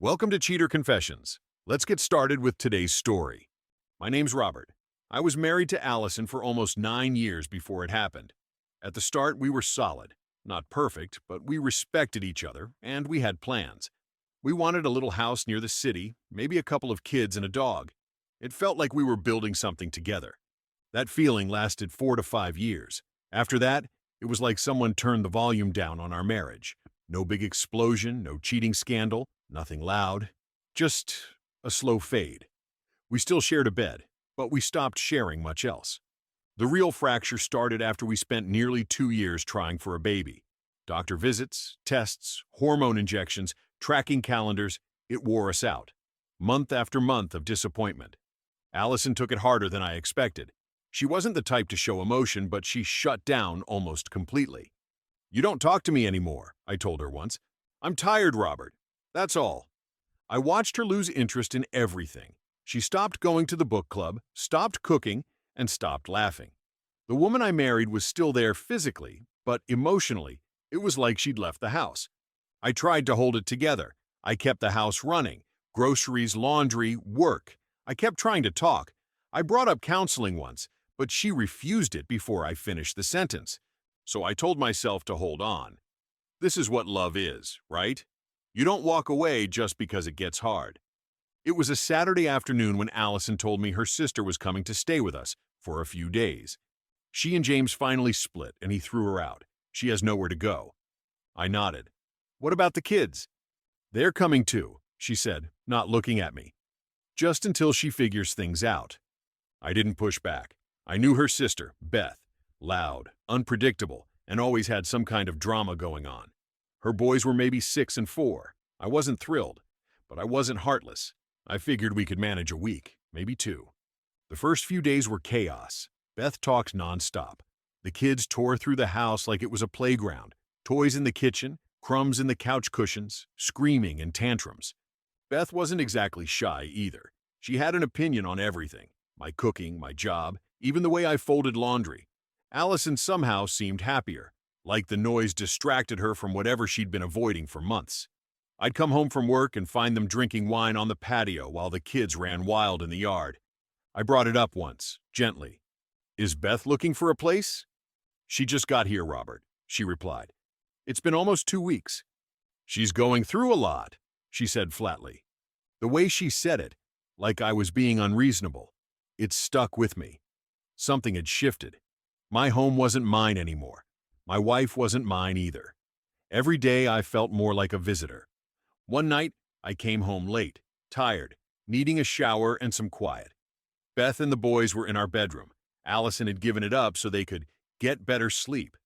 Welcome to Cheater Confessions. Let's get started with today's story. My name's Robert. I was married to Allison for almost 9 years before it happened. At the start, we were solid. Not perfect, but we respected each other, and we had plans. We wanted a little house near the city, maybe a couple of kids and a dog. It felt like we were building something together. That feeling lasted 4 to 5 years. After that, it was like someone turned the volume down on our marriage. No big explosion, no cheating scandal, nothing loud, just a slow fade. We still shared a bed, but we stopped sharing much else. The real fracture started after we spent nearly 2 years trying for a baby. Doctor visits, tests, hormone injections, tracking calendars, it wore us out. Month after month of disappointment. Allison took it harder than I expected. She wasn't the type to show emotion, but she shut down almost completely. "You don't talk to me anymore," I told her once. "I'm tired, Robert. That's all." I watched her lose interest in everything. She stopped going to the book club, stopped cooking, and stopped laughing. The woman I married was still there physically, but emotionally, it was like she'd left the house. I tried to hold it together. I kept the house running. Groceries, laundry, work. I kept trying to talk. I brought up counseling once, but she refused it before I finished the sentence. So I told myself to hold on. This is what love is, right? You don't walk away just because it gets hard. It was a Saturday afternoon when Allison told me her sister was coming to stay with us for a few days. She and James finally split, and he threw her out. She has nowhere to go. I nodded. "What about the kids?" "They're coming too," she said, not looking at me. "Just until she figures things out." I didn't push back. I knew her sister, Beth. Loud, unpredictable, and always had some kind of drama going on. Her boys were maybe 6 and 4. I wasn't thrilled, but I wasn't heartless. I figured we could manage a week, maybe 2. The first few days were chaos. Beth talked nonstop. The kids tore through the house like it was a playground. Toys in the kitchen, crumbs in the couch cushions, screaming and tantrums. Beth wasn't exactly shy either. She had an opinion on everything. My cooking, my job, even the way I folded laundry. Allison somehow seemed happier, like the noise distracted her from whatever she'd been avoiding for months. I'd come home from work and find them drinking wine on the patio while the kids ran wild in the yard. I brought it up once, gently. "Is Beth looking for a place?" "She just got here, Robert," she replied. "It's been almost 2 weeks." "She's going through a lot," she said flatly. The way she said it, like I was being unreasonable, it stuck with me. Something had shifted. My home wasn't mine anymore. My wife wasn't mine either. Every day I felt more like a visitor. One night, I came home late, tired, needing a shower and some quiet. Beth and the boys were in our bedroom. Allison had given it up so they could get better sleep.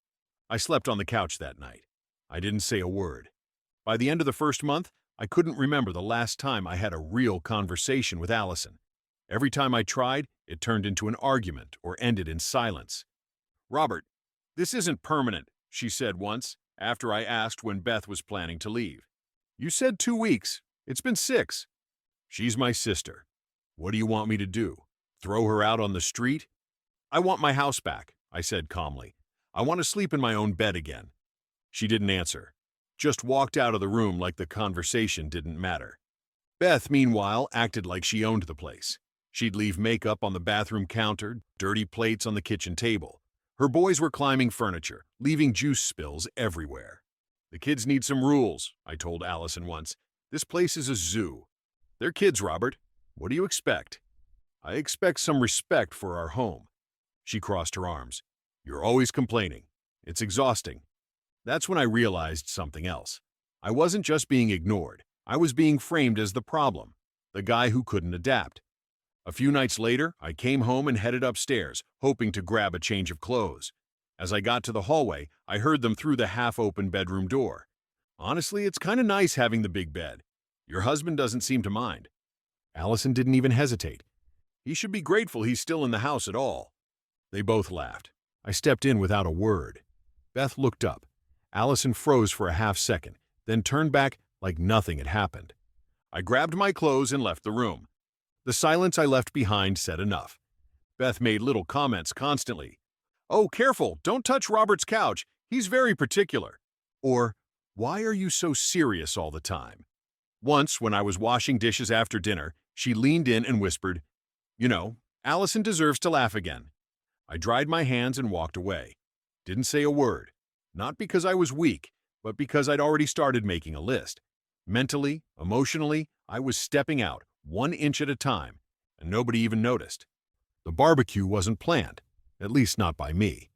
I slept on the couch that night. I didn't say a word. By the end of the first month, I couldn't remember the last time I had a real conversation with Allison. Every time I tried, it turned into an argument or ended in silence. "Robert, this isn't permanent," she said once, after I asked when Beth was planning to leave. "You said 2 weeks. It's been 6. "She's my sister. What do you want me to do? Throw her out on the street?" "I want my house back," I said calmly. "I want to sleep in my own bed again." She didn't answer, just walked out of the room like the conversation didn't matter. Beth, meanwhile, acted like she owned the place. She'd leave makeup on the bathroom counter, dirty plates on the kitchen table. Her boys were climbing furniture, leaving juice spills everywhere. "The kids need some rules," I told Allison once. "This place is a zoo." "They're kids, Robert. What do you expect?" "I expect some respect for our home." She crossed her arms. "You're always complaining. It's exhausting." That's when I realized something else. I wasn't just being ignored. I was being framed as the problem, the guy who couldn't adapt. A few nights later, I came home and headed upstairs, hoping to grab a change of clothes. As I got to the hallway, I heard them through the half-open bedroom door. "Honestly, it's kind of nice having the big bed. Your husband doesn't seem to mind." Allison didn't even hesitate. "He should be grateful he's still in the house at all." They both laughed. I stepped in without a word. Beth looked up. Allison froze for a half second, then turned back like nothing had happened. I grabbed my clothes and left the room. The silence I left behind said enough. Beth made little comments constantly. "Oh, careful, don't touch Robert's couch. He's very particular." Or, "Why are you so serious all the time?" Once, when I was washing dishes after dinner, she leaned in and whispered, "You know, Allison deserves to laugh again." I dried my hands and walked away. Didn't say a word. Not because I was weak, but because I'd already started making a list. Mentally, emotionally, I was stepping out, 1 inch at a time, and nobody even noticed. The barbecue wasn't planned, at least not by me.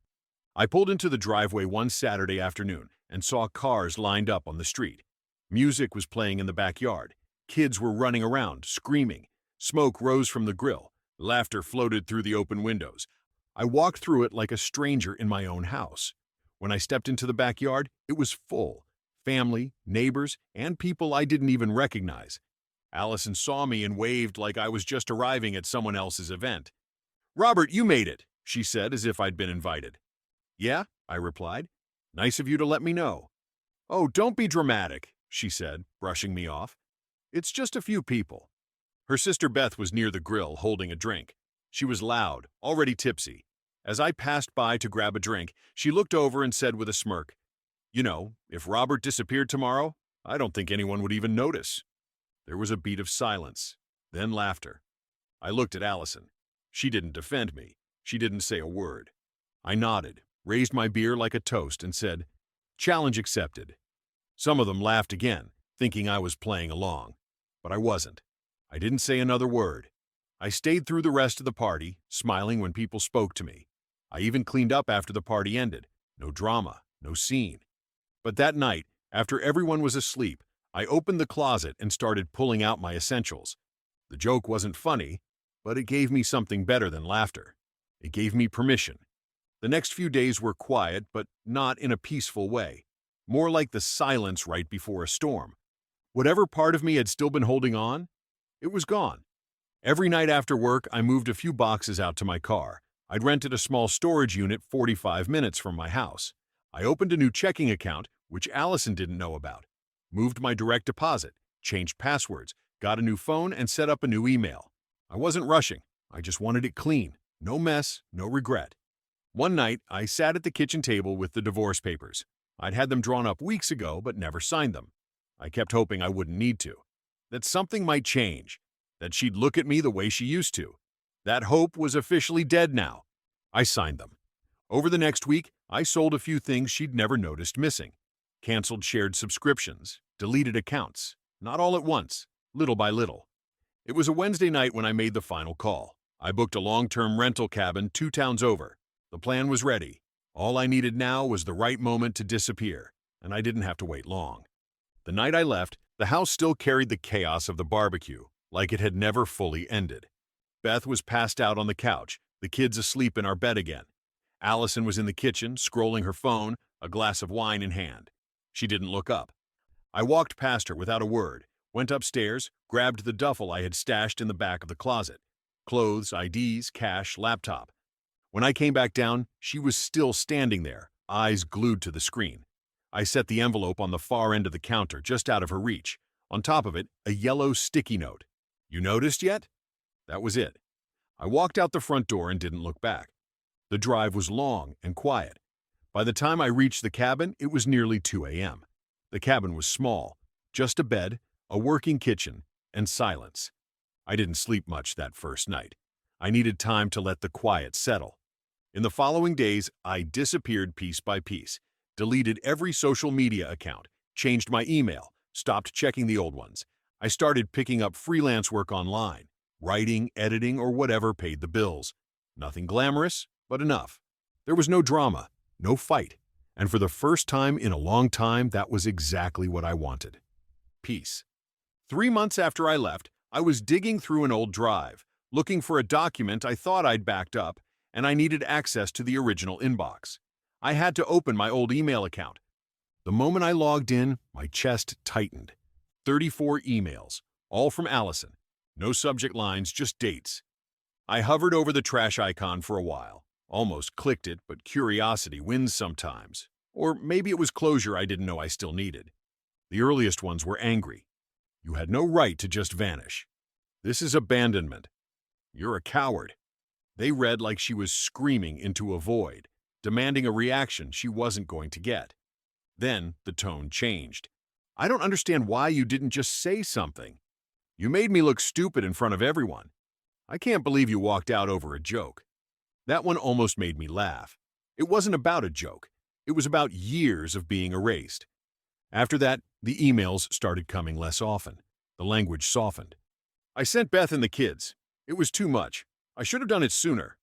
I pulled into the driveway one Saturday afternoon and saw cars lined up on the street. Music was playing in the backyard. Kids were running around, screaming. Smoke rose from the grill. Laughter floated through the open windows. I walked through it like a stranger in my own house. When I stepped into the backyard, it was full. Family, neighbors, and people I didn't even recognize. Allison saw me and waved like I was just arriving at someone else's event. "Robert, you made it," she said, as if I'd been invited. "Yeah," I replied. "Nice of you to let me know." "Oh, don't be dramatic," she said, brushing me off. "It's just a few people." Her sister Beth was near the grill, holding a drink. She was loud, already tipsy. As I passed by to grab a drink, she looked over and said with a smirk, "You know, if Robert disappeared tomorrow, I don't think anyone would even notice." There was a beat of silence, then laughter. I looked at Allison. She didn't defend me. She didn't say a word. I nodded, raised my beer like a toast, and said, "Challenge accepted." Some of them laughed again, thinking I was playing along. But I wasn't. I didn't say another word. I stayed through the rest of the party, smiling when people spoke to me. I even cleaned up after the party ended. No drama, no scene. But that night, after everyone was asleep, I opened the closet and started pulling out my essentials. The joke wasn't funny, but it gave me something better than laughter. It gave me permission. The next few days were quiet, but not in a peaceful way. More like the silence right before a storm. Whatever part of me had still been holding on, it was gone. Every night after work, I moved a few boxes out to my car. I'd rented a small storage unit 45 minutes from my house. I opened a new checking account, which Allison didn't know about. Moved my direct deposit, changed passwords, got a new phone, and set up a new email. I wasn't rushing. I just wanted it clean. No mess, no regret. One night, I sat at the kitchen table with the divorce papers. I'd had them drawn up weeks ago, but never signed them. I kept hoping I wouldn't need to. That something might change. That she'd look at me the way she used to. That hope was officially dead now. I signed them. Over the next week, I sold a few things she'd never noticed missing. Canceled shared subscriptions, deleted accounts. Not all at once, little by little. It was a Wednesday night when I made the final call. I booked a long-term rental cabin 2 towns over. The plan was ready. All I needed now was the right moment to disappear, and I didn't have to wait long. The night I left, the house still carried the chaos of the barbecue, like it had never fully ended. Beth was passed out on the couch, the kids asleep in our bed again. Allison was in the kitchen, scrolling her phone, a glass of wine in hand. She didn't look up. I walked past her without a word, went upstairs, grabbed the duffel I had stashed in the back of the closet. Clothes, IDs, cash, laptop. When I came back down, she was still standing there, eyes glued to the screen. I set the envelope on the far end of the counter, just out of her reach. On top of it, a yellow sticky note. "You noticed yet?" That was it. I walked out the front door and didn't look back. The drive was long and quiet. By the time I reached the cabin, it was nearly 2 a.m. The cabin was small, just a bed, a working kitchen, and silence. I didn't sleep much that first night. I needed time to let the quiet settle. In the following days, I disappeared piece by piece, deleted every social media account, changed my email, stopped checking the old ones. I started picking up freelance work online, writing, editing, or whatever paid the bills. Nothing glamorous, but enough. There was no drama, no fight, and for the first time in a long time, that was exactly what I wanted. Peace. 3 months after I left, I was digging through an old drive, looking for a document I thought I'd backed up, and I needed access to the original inbox. I had to open my old email account. The moment I logged in, my chest tightened. 34 emails, all from Allison. No subject lines, just dates. I hovered over the trash icon for a while. Almost clicked it, but curiosity wins sometimes. Or maybe it was closure I didn't know I still needed. The earliest ones were angry. "You had no right to just vanish. This is abandonment. You're a coward." They read like she was screaming into a void, demanding a reaction she wasn't going to get. Then the tone changed. I don't understand why you didn't just say something. You made me look stupid in front of everyone. I can't believe you walked out over a joke. That one almost made me laugh. It wasn't about a joke. It was about years of being erased. After that, the emails started coming less often. The language softened. I sent Beth and the kids. It was too much. I should have done it sooner.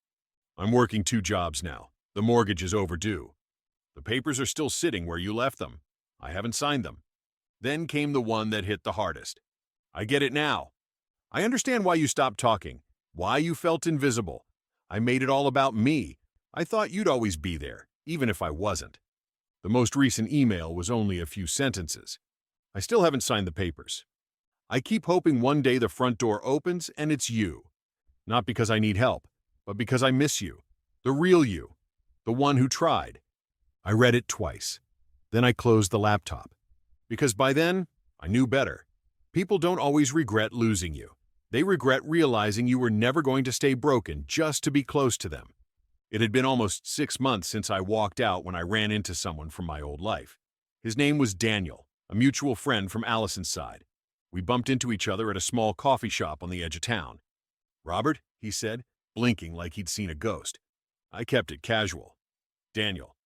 I'm working 2 jobs now. The mortgage is overdue. The papers are still sitting where you left them. I haven't signed them. Then came the one that hit the hardest. I get it now. I understand why you stopped talking, why you felt invisible. I made it all about me. I thought you'd always be there, even if I wasn't. The most recent email was only a few sentences. I still haven't signed the papers. I keep hoping one day the front door opens and it's you. Not because I need help, but because I miss you. The real you. The one who tried. I read it twice. Then I closed the laptop. Because by then, I knew better. People don't always regret losing you. They regret realizing you were never going to stay broken just to be close to them. It had been almost 6 months since I walked out when I ran into someone from my old life. His name was Daniel, a mutual friend from Alison's side. We bumped into each other at a small coffee shop on the edge of town. "Robert," he said, blinking like he'd seen a ghost. I kept it casual. "Daniel.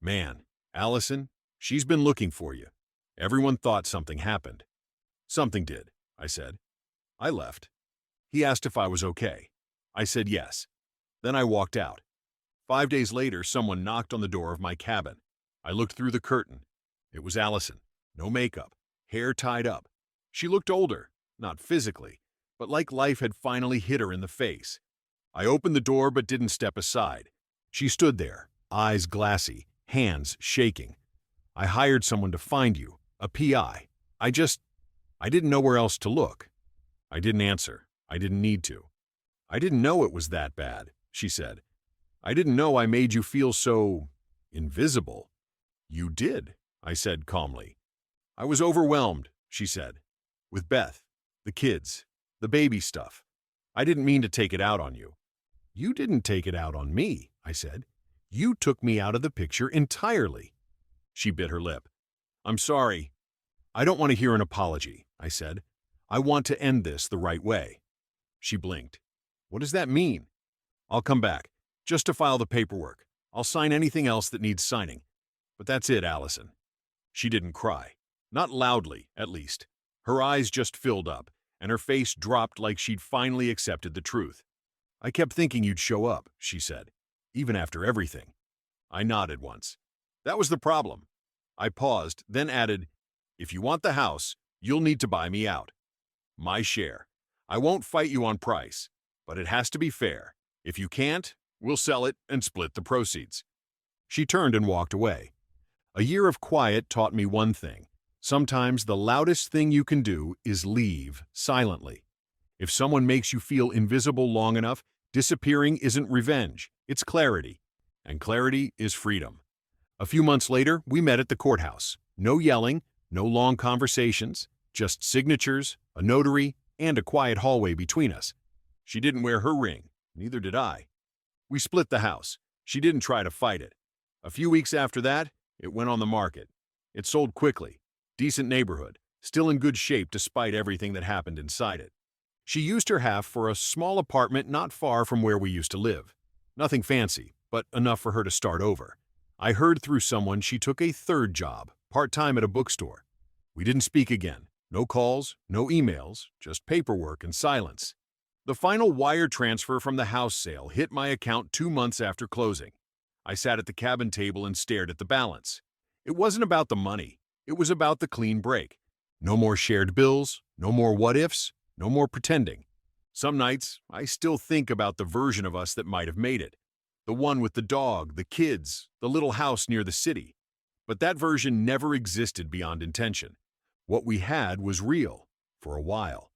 Man, Alison, she's been looking for you. Everyone thought something happened." "Something did," I said. I left. He asked if I was okay. I said yes. Then I walked out. 5 days later, someone knocked on the door of my cabin. I looked through the curtain. It was Alison. No makeup, hair tied up. She looked older, not physically, but like life had finally hit her in the face. I opened the door but didn't step aside. She stood there, eyes glassy, hands shaking. "I hired someone to find you, a PI. I didn't know where else to look." I didn't answer. I didn't need to. "I didn't know it was that bad," she said. "I didn't know I made you feel so invisible." "You did," I said calmly. "I was overwhelmed," she said. "With Beth, the kids, the baby stuff. I didn't mean to take it out on you." "You didn't take it out on me," I said. "You took me out of the picture entirely." She bit her lip. "I'm sorry. I don't want to hear an apology," I said. "I want to end this the right way." She blinked. "What does that mean?" "I'll come back, just to file the paperwork. I'll sign anything else that needs signing. But that's it, Alison." She didn't cry. Not loudly, at least. Her eyes just filled up, and her face dropped like she'd finally accepted the truth. "I kept thinking you'd show up," she said, "even after everything." I nodded once. "That was the problem." I paused, then added, "If you want the house, you'll need to buy me out. My share. I won't fight you on price, but it has to be fair. If you can't, we'll sell it and split the proceeds." She turned and walked away. A year of quiet taught me one thing. Sometimes the loudest thing you can do is leave silently. If someone makes you feel invisible long enough, disappearing isn't revenge, it's clarity. And clarity is freedom. A few months later, we met at the courthouse. No yelling, no long conversations, just signatures, a notary, and a quiet hallway between us. She didn't wear her ring, neither did I. We split the house. She didn't try to fight it. A few weeks after that, it went on the market. It sold quickly. Decent neighborhood, still in good shape despite everything that happened inside it. She used her half for a small apartment not far from where we used to live. Nothing fancy, but enough for her to start over. I heard through someone she took a third job, part-time at a bookstore. We didn't speak again. No calls, no emails, just paperwork and silence. The final wire transfer from the house sale hit my account 2 months after closing. I sat at the cabin table and stared at the balance. It wasn't about the money. It was about the clean break. No more shared bills, no more what-ifs, no more pretending. Some nights, I still think about the version of us that might have made it. The one with the dog, the kids, the little house near the city. But that version never existed beyond intention. What we had was real, for a while.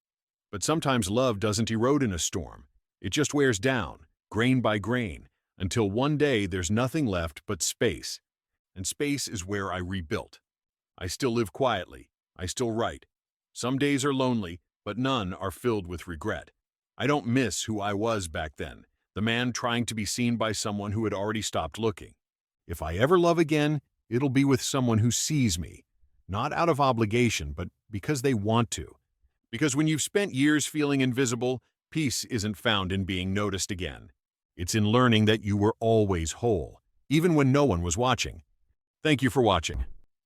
But sometimes love doesn't erode in a storm. It just wears down, grain by grain, until one day there's nothing left but space. And space is where I rebuilt. I still live quietly. I still write. Some days are lonely, but none are filled with regret. I don't miss who I was back then, the man trying to be seen by someone who had already stopped looking. If I ever love again, it'll be with someone who sees me, not out of obligation, but because they want to. Because when you've spent years feeling invisible, peace isn't found in being noticed again. It's in learning that you were always whole, even when no one was watching. Thank you for watching.